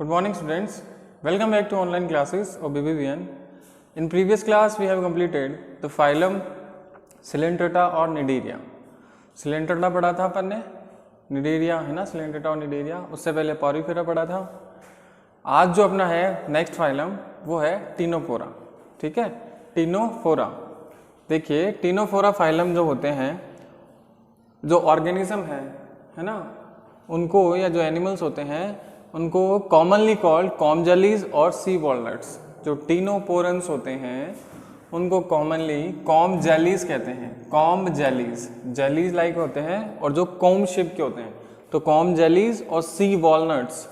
Good morning students, welcome back to online classes of BBVN. In previous class we have completed the phylum Coelenterata और Cnidaria. Coelenterata पढ़ा था अपन ने, Cnidaria है ना, Coelenterata और Cnidaria, उससे पहले Porifera पढ़ा था. आज जो अपना है नेक्स्ट फाइलम वो है टीनोफोरा. ठीक है, टीनोफोरा. देखिए टीनोफोरा फाइलम जो होते हैं, जो ऑर्गेनिज्म है ना, उनको या जो एनिमल्स होते हैं उनको कॉमनली कॉल्ड कॉम जेलीज और सी वॉलनट्स. जो टीनोपोरन्स होते हैं उनको कॉमनली कॉम जेलीज कहते हैं. कॉम जेलीज, जेलीज लाइक होते हैं और जो कॉम शेप के होते हैं, तो कॉम जेलीज और सी वॉलनट्स.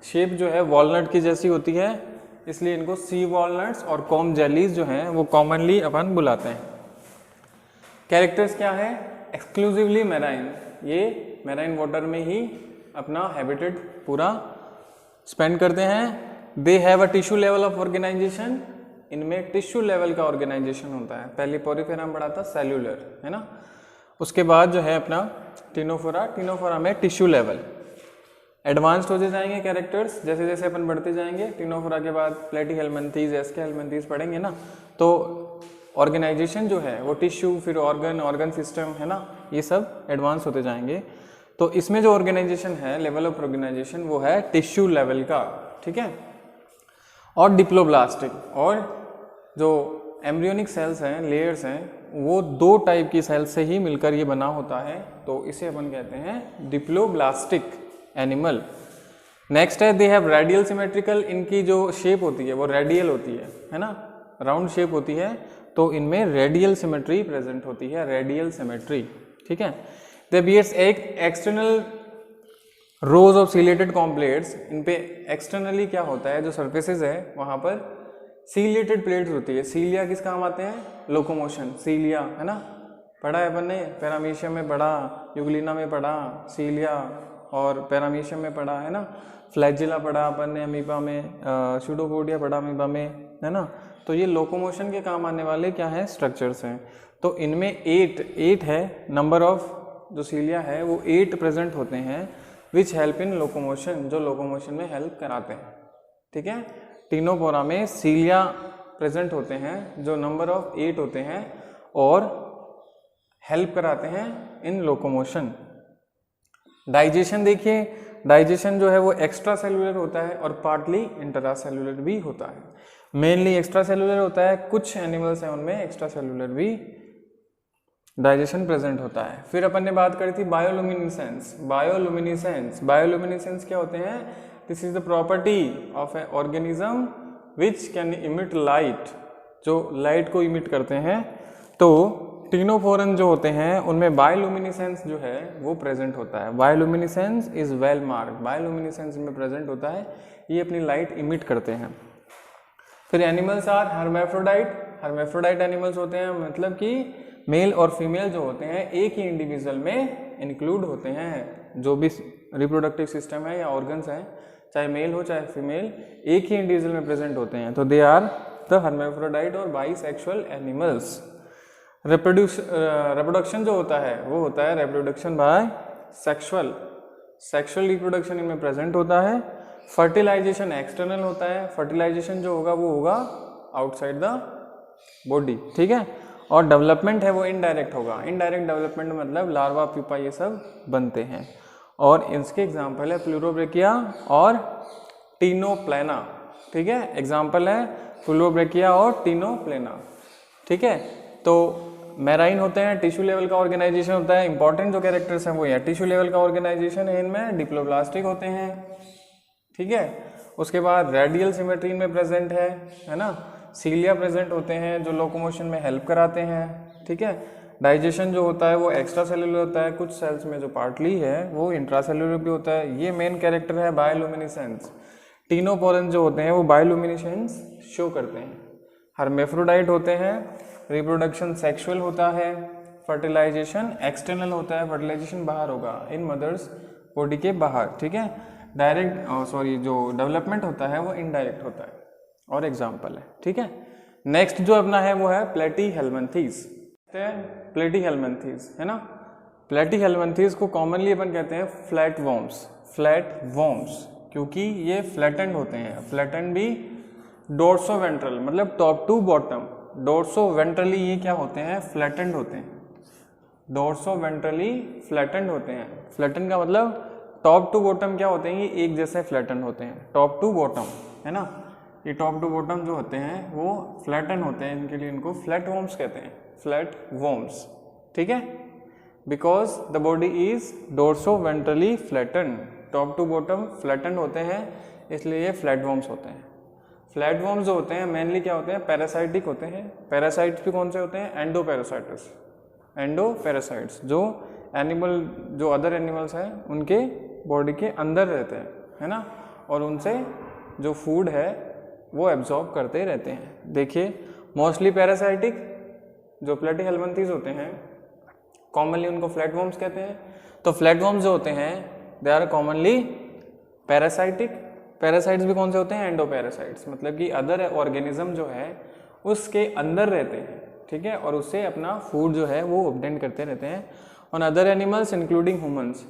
शेप जो है वॉलनट की जैसी होती है, इसलिए इनको सी वॉलनट्स और कॉम जेलीज जो हैं वो कॉमनली अपन बुलाते हैं. कैरेक्टर्स क्या है? Exclusively marine. ये मैराइन वाटर में ही अपना हैबिटेट पूरा स्पेंड करते हैं. They have a tissue level of organisation. इनमें टिश्यू लेवल का ऑर्गेनाइजेशन होता है. पहले पोरिफेरा में पढ़ा था सेल्यूलर, है ना. उसके बाद जो है अपना टीनोफोरा. टीनोफोरा में टिश्यू लेवल. एडवांस्ड होते जाएंगे कैरेक्टर्स जैसे जैसे अपन बढ़ते जाएंगे. टीनोफोरा के बाद प्लेटीहेल्मिन्थीज, एस्केहेल्मिन्थीज पढ़ेंगे ना, तो ऑर्गेनाइजेशन जो है वो टिश्यू, फिर ऑर्गन सिस्टम, है ना, ये सब एडवांस होते जाएंगे. तो इसमें जो ऑर्गेनाइजेशन है, लेवल ऑफ ऑर्गेनाइजेशन, वो है टिश्यू लेवल का. ठीक है. और डिप्लोब्लास्टिक, और जो एम्ब्रियोनिक सेल्स हैं, लेयर्स हैं, वो दो टाइप की सेल्स से ही मिलकर ये बना होता है, तो इसे अपन कहते हैं डिप्लोब्लास्टिक एनिमल. नेक्स्ट है दे हैव रेडियल सिमेट्रिकल. इनकी जो शेप होती है वो रेडियल होती है ना, राउंड शेप होती है, तो इनमें रेडियल सिमेट्री प्रेजेंट होती है, रेडियल सिमेट्री. ठीक है. दे बियर्स एक external rows of ciliated comb plates. इन पे एक्सटर्नली क्या होता है, जो सर्फेसेस है वहां पर सीलिएटेड प्लेट्स होती है. सीलिया किस काम आते हैं? लोकोमोशन. सीलिया है ना, पढ़ा है अपन ने, पैरामीशियम में पढ़ा, यूग्लिना में पढ़ा, सीलिया और पैरामीशियम में पढ़ा, है ना. फ्लैजिला पढ़ा अपन ने अमीबा में, स्यूडोपोडिया पढ़ा अमीबा में, है ना. तो ये लोकोमोशन के काम आने वाले क्या है, स्ट्रक्चर्स हैं. तो इनमें 8 है नंबर ऑफ, जो सीलिया है वो 8 प्रेजेंट होते हैं, विच हेल्प इन लोकोमोशन, जो लोकोमोशन में हेल्प कराते हैं. ठीक है. टीनोफोरा में सीलिया प्रेजेंट होते हैं जो नंबर ऑफ 8 होते हैं और हेल्प कराते हैं इन लोकोमोशन. डाइजेशन देखिए, डाइजेशन जो है वो एक्स्ट्रा सेलुलर होता है और पार्टली इंट्रा सेलुलर भी होता है. मेनली एक्स्ट्रा सेलुलर होता है, कुछ एनिमल्स हैं उनमें एक्स्ट्रा सेलुलर भी डाइजेशन प्रेजेंट होता है. फिर अपन ने बात करी थी बायोलुमिनेसेंस. बायोलुमिनेसेंस, बायोलुमिनेसेंस क्या होते हैं? This is the property of A organism which can emit light, जो लाइट को इमिट करते हैं. तो टीनोफोरन जो होते हैं उनमें बायोलुमिनेसेंस जो है वो प्रेजेंट होता है. Bioluminescence is well marked. Bioluminescence में प्रेजेंट होता है, ये अपनी लाइट इमिट करते हैं. फिर animals are hermaphrodite. Hermaphrodite animals होते हैं, मतलब कि मेल और फीमेल जो होते हैं एक ही इंडिविजुअल में इंक्लूड होते हैं. जो भी रिप्रोडक्टिव सिस्टम है या ऑर्गन्स हैं, चाहे मेल हो चाहे फीमेल, एक ही इंडिविजुअल में प्रेजेंट होते हैं, तो दे आर द हर्मेफ्रोडाइट और बाइसेक्सुअल एनिमल्स. रिप्रोडक्शन जो होता है वो होता है reproduction by sexual. Sexual reproduction इनमें प्रेजेंट होता है. फर्टिलाइजेशन एक्सटर्नल होता है. फर्टिलाइजेशन जो होगा वो होगा आउटसाइड द बॉडी. ठीक है. और डेवलपमेंट है वो इनडायरेक्ट होगा. इनडायरेक्ट डेवलपमेंट मतलब लार्वा, प्यूपा, ये सब बनते हैं. और इसके एग्जाम्पल है प्लूरोब्रेकिया और टीनोप्लेना. ठीक है. एग्जाम्पल है प्लूरोब्रेकिया और टीनोप्लेना. ठीक है. तो मैराइन होते हैं, टिश्यू लेवल का ऑर्गेनाइजेशन होता है. इंपॉर्टेंट जो कैरेक्टर्स हैं वो है टिश्यू लेवल का ऑर्गेनाइजेशन है, इनमें डिप्लोब्लास्टिक होते हैं. ठीक है. उसके बाद रेडियल सिमेट्री में प्रेजेंट है ना. सीलिया प्रेजेंट होते हैं जो लोकोमोशन में हेल्प कराते हैं. ठीक है. डाइजेशन जो होता है वो एक्स्ट्रा सेलुलर होता है. कुछ सेल्स में जो पार्टली है वो इंट्रा सेलुलर भी होता है. ये मेन कैरेक्टर है बायोलुमिनेसेंस. टीनोपोरन जो होते हैं वो बायोलुमिनेसेंस शो करते हैं. हर्मेफ्रोडाइट होते हैं, रिप्रोडक्शन सेक्सुअल होता है, फर्टिलाइजेशन एक्सटर्नल होता है, फर्टिलाइजेशन बाहर होगा, इन मदर्स बॉडी के बाहर. ठीक है. जो डेवलपमेंट होता है वो इनडायरेक्ट होता है. और एग्जाम्पल है. ठीक है. नेक्स्ट जो अपना है वो है प्लेटीहेल्मिन्थीज. प्लेटीहेल्मिन्थीज है ना. प्लेटीहेल्मिन्थीज को कॉमनली अपन कहते हैं फ्लैट वॉर्म्स. फ्लैट वॉर्म्स क्योंकि ये फ्लैटेंड होते हैं, फ्लैटेंड भी डोर्सोवेंट्रल मतलब टॉप टू बॉटम, डोर्सोवेंट्रली ये क्या होते हैं, फ्लैटेंड होते हैं, डोर्सोवेंट्रली फ्लैटेंड होते हैं। फ्लैटेंड का मतलब टॉप टू बॉटम क्या होते हैं, ये एक जैसे फ्लैटेंड होते हैं, टॉप टू बॉटम है ना, ये टॉप टू बॉटम जो होते हैं वो फ्लैटेंड होते हैं, इनके लिए इनको फ्लैट वॉर्म्स कहते हैं, फ्लैट वॉर्म्स, ठीक है, because the body is dorsoventrally flattened, top to bottom flattened होते हैं, इसलिए ये फ्लैट वॉर्म्स होते हैं। फ्लैट वॉर्म्स जो होते हैं मेनली क्या होते हैं, पैरासाइटिक होते हैं। पैरासाइट्स भी कौन से होते हैं, एंडोपैरासाइट्स, एंडोपैरासाइट्स जो एनिमल, जो अदर एनिमल्स हैं उनके बॉडी के अंदर रहते हैं, है ना, और उनसे जो फूड है वो एब्जॉर्ब करते रहते हैं। देखिए मोस्टली पैरासाइटिक जो प्लेटीहेल्मिन्थीज होते हैं, कॉमनली उनको फ्लैट वॉर्म्स कहते हैं। तो फ्लैट वॉर्म्स जो होते हैं they are commonly parasitic. Parasites भी कौन से होते हैं, एंडोपैरासाइट्स, मतलब कि अदर ऑर्गेनिज्म जो है उसके अंदर रहते हैं, ठीक है, और उससे अपना फूड जो है वो ऑब्टेन करते रहते हैं। और other animals including humans,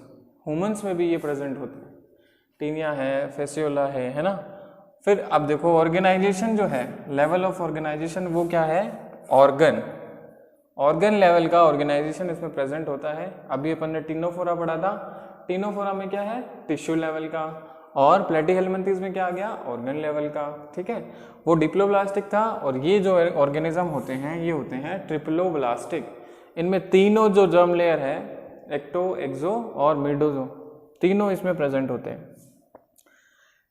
humans में भी ये प्रेजेंट होते हैं, टीनिया है, फेसियोला है ना। फिर अब देखो ऑर्गेनाइजेशन जो है, लेवल ऑफ ऑर्गेनाइजेशन वो क्या है, ऑर्गन, ऑर्गन लेवल का ऑर्गेनाइजेशन इसमें प्रेजेंट होता है। अभी अपन ने टीनोफोरा पढ़ा था, टीनोफोरा में क्या है, टिश्यू लेवल का, और प्लेटीहेल्मिन्थीज में क्या आ गया, ऑर्गन लेवल का, ठीक है, वो डिप्लोब्लास्टिक था। और ये जो ऑर्गेनिज्म होते हैं ये होते हैं ट्रिप्लोब्लास्टिक। इनमें तीनों जो जर्म लेयर है, एक्टो, एक्सो और मिडोजो, तीनों इसमें प्रेजेंट होते हैं,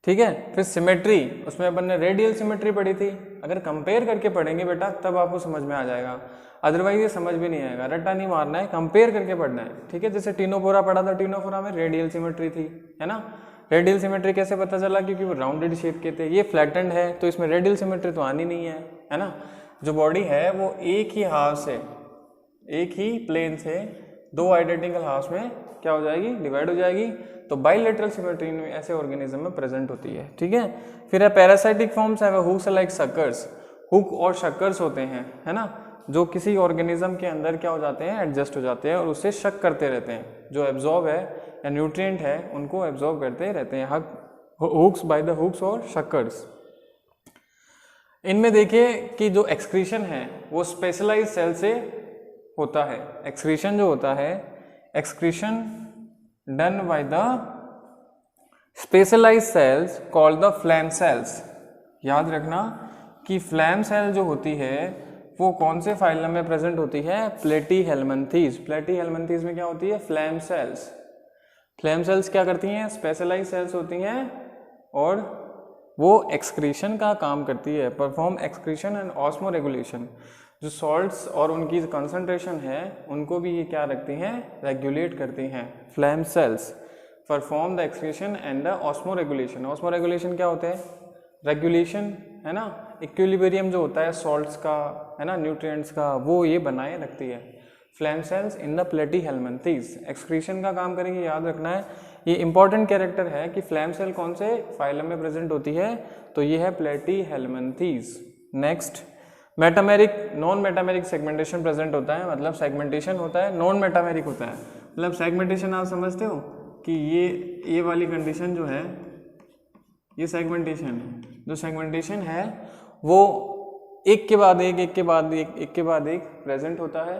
ठीक है। फिर सिमेट्री, उसमें अपन ने रेडियल सिमेट्री पढ़ी थी, अगर कंपेयर करके पढ़ेंगे बेटा तब आपको समझ में आ जाएगा, अदरवाइज ये समझ भी नहीं आएगा, रट्टा नहीं मारना है, कंपेयर करके पढ़ना है, ठीक है। जैसे टीनोफोरा पढ़ा था, टीनोफोरा में रेडियल सिमेट्री थी, है ना। रेडियल सिमेट्री कैसे पता चला, क्योंकि वो राउंडेड शेप के थे, ये फ्लैटेंड है तो इसमें रेडियल सिमेट्री तो आनी नहीं है ना। जो बॉडी है वो एक ही हाफ से, एक ही प्लेन से दो आइडेंटिकल हाफ में क्या हो जाएगी, डिवाइड हो जाएगी। तो बाइलेटरल सिमेट्री में ऐसे ऑर्गेनिज्म में प्रेजेंट होती है, ठीक है। फिर है पैरासाइटिक फॉर्म्स है, हुक्स लाइक सक्कर्स, हुक और शक्कर्स होते हैं, है ना, जो किसी ऑर्गेनिज्म के अंदर क्या हो जाते हैं, एडजस्ट हो जाते हैं और उससे शक करते रहते हैं, जो एब्जॉर्ब है या न्यूट्रिएंट है उनको एब्जॉर्ब करते रहते हैं, हुक्स बाय द हुक्स और शक्कर्स। इनमें देखिए कि जो एक्सक्रीशन है वो स्पेशलाइज्ड सेल से होता है। एक्सक्रीशन जो होता है, excretion done by the specialised cells called the flame cells. याद रखना कि फ्लैम सेल जो होती है वो कौन से फाइलम में प्रेजेंट होती है, प्लेटीहेल्मिन्थीज। प्लेटीहेल्मिन्थीज में क्या होती है, फ्लैम सेल्स। फ्लैम सेल्स क्या करती हैं, स्पेशलाइज्ड सेल्स होती हैं और वो एक्सक्रीशन का काम करती है, perform excretion and osmo regulation. जो सॉल्ट्स और उनकी कंसंट्रेशन है उनको भी ये क्या रखती हैं, रेगुलेट करती हैं। Flame cells perform the excretion and the osmo regulation. Osmo regulation क्या होता है, रेगुलेशन, है ना, इक्विलिब्रियम जो होता है सॉल्ट्स का, है ना, न्यूट्रिएंट्स का, वो ये बनाए रखती है। Flame cells in the Platyhelminthes excretion का काम करेंगे, याद रखना है। ये इंपॉर्टेंट कैरेक्टर है कि फ्लैम सेल कौन से फाइलम में प्रेजेंट होती है, तो ये है Platyhelminthes. Next metameric, non metameric segmentation present होता है, मतलब सेगमेंटेशन होता है, नॉन मेटामेरिक होता है। मतलब सेगमेंटेशन आप समझते हो कि ये वाली कंडीशन जो है ये सेगमेंटेशन है। जो सेगमेंटेशन है वो एक के बाद एक, एक के बाद एक, एक के बाद एक प्रेजेंट होता है।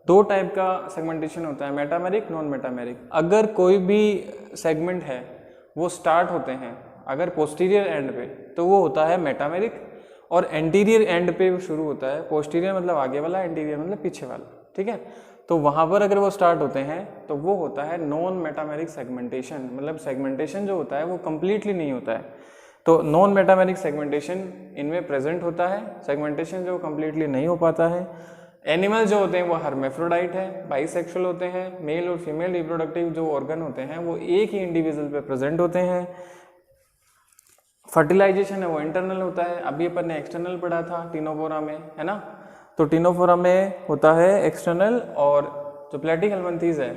दो टाइप का सेगमेंटेशन होता है, मेटामेरिक, नॉन मेटामेरिक। अगर कोई भी सेगमेंट है वो स्टार्ट होते हैं अगर पोस्टीरियर एंड पे तो वो होता है मेटामेरिक, और एंटीरियर एंड पे शुरू होता है, पोस्टीरियर मतलब आगे वाला, एंटीरियर मतलब पीछे वाला, ठीक है। तो वहाँ पर अगर वो स्टार्ट होते हैं तो वो होता है नॉन मेटामेरिक सेगमेंटेशन, मतलब सेगमेंटेशन जो होता है वो कम्प्लीटली नहीं होता है। तो नॉन मेटामेरिक सेगमेंटेशन इनमें प्रेजेंट होता है, सेगमेंटेशन जो कम्प्लीटली नहीं हो पाता है। एनिमल जो होते हैं वो हर्मेफ्रोडाइट है, बाइसेक्सुअल होते हैं, मेल और फीमेल रिप्रोडक्टिव जो ऑर्गन होते हैं वो एक ही इंडिविजुअल पे प्रेजेंट होते हैं। फर्टिलाइजेशन है वो इंटरनल होता है, अभी अपन ने एक्सटर्नल पढ़ा था टीनोफोरा में, है ना। तो टीनोफोरा में होता है एक्सटर्नल, और जो प्लेटीहेल्मिन्थीज है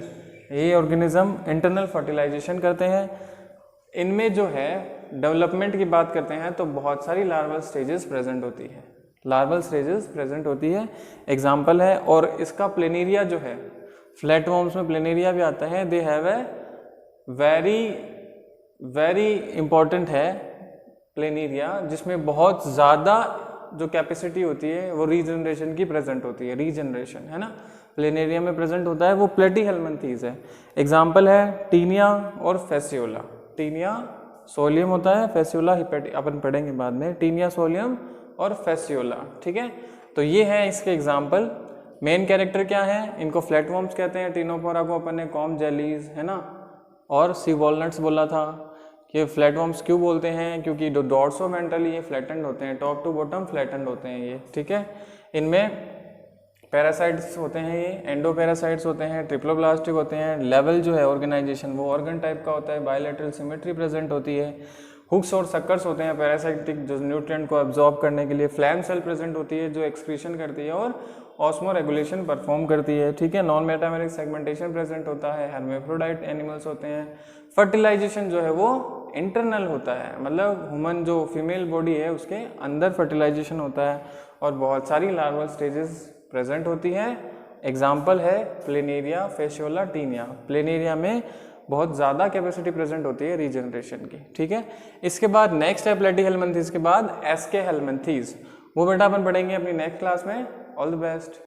ये ऑर्गेनिज्म इंटरनल फर्टिलाइजेशन करते हैं। इनमें जो है डेवलपमेंट की बात करते हैं तो बहुत सारी लार्वल स्टेजेस प्रेजेंट होती है, लार्वल स्टेजेस प्रेजेंट होती है, एग्जाम्पल है। और इसका प्लेनेरिया जो है, फ्लैट वॉर्म्स में प्लेनेरिया भी आता है, they have a very very important है प्लेनेरिया, जिसमें बहुत ज़्यादा जो कैपेसिटी होती है वो रीजनरेशन की प्रेजेंट होती है, रीजनरेशन है ना, प्लेनेरिया में प्रेजेंट होता है, वो प्लेटीहेल्मिन्थीज है। एग्जाम्पल है टीनिया और फेसियोला। टीनिया सोलियम होता है, फेसियोला अपन पढ़ेंगे बाद में, टीनिया सोलियम और फेसियोला, ठीक है। तो ये है इसके एग्जाम्पल। मेन कैरेक्टर क्या है, इनको फ्लैटवर्म्स कहते हैं, टीनोफोरा को अपन ने कॉम जेलीज है ना, और सी वॉलनट्स बोला था। ये फ्लैटवर्म्स क्यों बोलते हैं, क्योंकि डोर्सोवेंट्रली ये फ्लैटेंड होते हैं, टॉप टू बॉटम फ्लैटेंड होते हैं ये, ठीक है। इनमें पैरासाइट्स होते हैं, ये एंडोपैरासाइट्स होते हैं, ट्रिप्लोब्लास्टिक होते हैं। लेवल जो है ऑर्गेनाइजेशन वो ऑर्गन टाइप का होता है, बायलैटरल सिमेट्री प्रेजेंट होती है। हुक्स और सक्कर्स होते हैं पैरासाइटिक, जो न्यूट्रिएंट को एब्जॉर्ब करने के लिए। फ्लैम सेल प्रेजेंट होती है जो एक्सक्रीशन करती है और ऑस्मो रेगुलेशन परफॉर्म करती है, ठीक है। नॉन मेटामेरिक सेगमेंटेशन प्रेजेंट होता है। हर्मेफ्रोडाइट एनिमल्स होते हैं। फर्टिलाइजेशन जो है वो इंटरनल होता है, मतलब ह्यूमन जो फीमेल बॉडी है उसके अंदर फर्टिलाइजेशन होता है, और बहुत सारी लार्वल स्टेजेस प्रेजेंट होती है। एग्जाम्पल है प्लेनेरिया, फेसियोला, टीनिया। प्लेनेरिया में बहुत ज़्यादा कैपेसिटी प्रेजेंट होती है रीजनरेशन की, ठीक है। इसके बाद नेक्स्ट है प्लेटीहेल्मिन्थीज के बाद एस्केहेल्मिन्थीज, वो बेटा अपन पढ़ेंगे अपनी नेक्स्ट क्लास में। All the best.